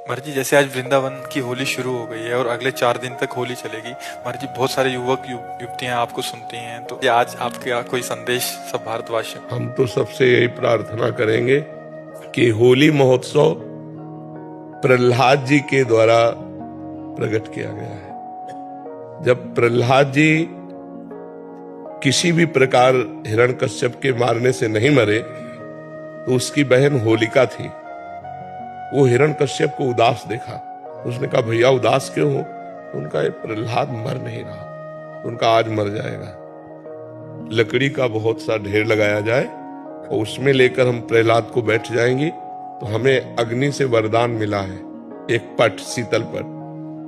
महाराज जी, जैसे आज वृंदावन की होली शुरू हो गई है और अगले 4 दिन तक होली चलेगी। महाराज जी, बहुत सारे युवतियां आपको सुनती हैं, तो ये आज आपका कोई संदेश सब भारतवासियों? हम तो सबसे यही प्रार्थना करेंगे कि होली महोत्सव प्रहलाद जी के द्वारा प्रकट किया गया है। जब प्रहलाद जी किसी भी प्रकार हिरण्यकश्यप के मारने से नहीं मरे तो उसकी बहन होलिका थी। वो हिरण्यकश्यप को उदास देखा, उसने कहा भैया उदास क्यों हो? तो उनका ये प्रहलाद मर नहीं रहा, तो उनका आज मर जाएगा। लकड़ी का बहुत सा ढेर लगाया जाए और उसमें लेकर हम प्रहलाद को बैठ जाएंगे तो हमें अग्नि से वरदान मिला है, एक पट, शीतल पट,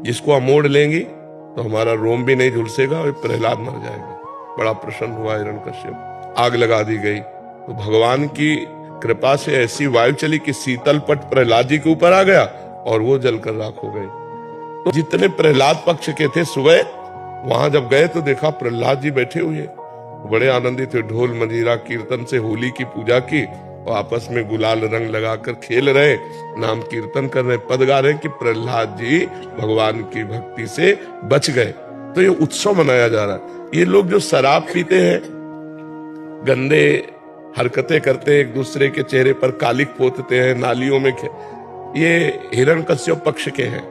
जिसको हम मोड़ लेंगे तो हमारा रोम भी नहीं झुलसेगा और प्रहलाद मर जाएगा। बड़ा प्रसन्न हुआ हिरण्यकश्यप। आग लगा दी गई तो भगवान की कृपा से ऐसी वायु चली कि शीतल पट प्रहलाद जी के ऊपर आ गया और वो जलकर राख हो गए। तो जितने प्रहलाद पक्ष के थे सुबह वहां जब गए तो देखा प्रहलाद जी बैठे हुए, बड़े आनंदित थे। ढोल मंजीरा कीर्तन से होली की पूजा की और आपस में गुलाल रंग लगाकर खेल रहे, नाम कीर्तन कर रहे, पद गा रहे कि प्रहलाद जी भगवान की भक्ति से बच गए। तो ये उत्सव मनाया जा रहा है। ये लोग जो शराब पीते हैं, गंदे हरकतें करते हैं, एक दूसरे के चेहरे पर कालिक पोतते हैं, नालियों में ये हिरण्यकश्यप पक्ष के हैं।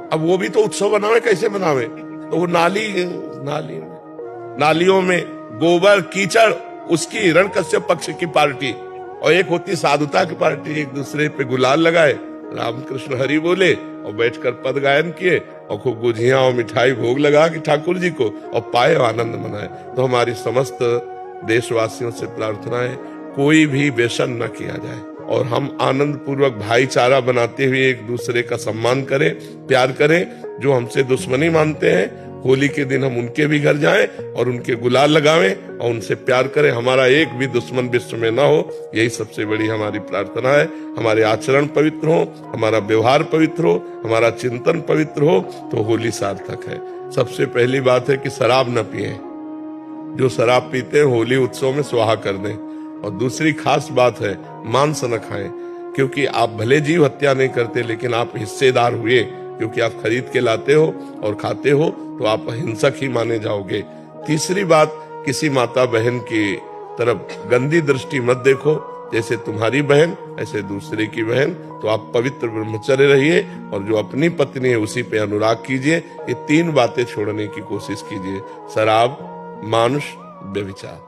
अब वो भी तो उत्सव मनावे, कैसे मनावे? तो वो नालियों में गोबर कीचड़, उसकी हिरण्यकश्यप पक्ष की पार्टी, और एक होती साधुता की पार्टी, एक दूसरे पे गुलाल लगाए, रामकृष्ण हरि बोले और बैठकर पद गायन किए और खूब गुझिया और मिठाई भोग लगा कि ठाकुर जी को और पाए आनंद मनाए। तो हमारी समस्त देशवासियों से प्रार्थना है कोई भी व्यसन न किया जाए और हम आनंद पूर्वक भाईचारा बनाते हुए एक दूसरे का सम्मान करें, प्यार करें। जो हमसे दुश्मनी मानते हैं, होली के दिन हम उनके भी घर जाएं और उनके गुलाल लगावें और उनसे प्यार करें। हमारा एक भी दुश्मन विश्व में ना हो, यही सबसे बड़ी हमारी प्रार्थना है। हमारे आचरण पवित्र हो, हमारा व्यवहार पवित्र हो, हमारा चिंतन पवित्र हो तो होली सार्थक है। सबसे पहली बात है कि शराब न पिए, जो शराब पीते हैं होली उत्सव में स्वाहा कर दें। और दूसरी खास बात है मांस न खाएं, क्योंकि आप भले जीव हत्या नहीं करते लेकिन आप हिस्सेदार हुए, क्योंकि आप खरीद के लाते हो और खाते हो तो आप हिंसक ही माने जाओगे। तीसरी बात, किसी माता बहन की तरफ गंदी दृष्टि मत देखो, जैसे तुम्हारी बहन ऐसे दूसरे की बहन। तो आप पवित्र ब्रह्मचर्य रहिए और जो अपनी पत्नी है उसी पे अनुराग कीजिए। ये 3 बातें छोड़ने की कोशिश कीजिए: शराब, मानुष, व्यभिचार।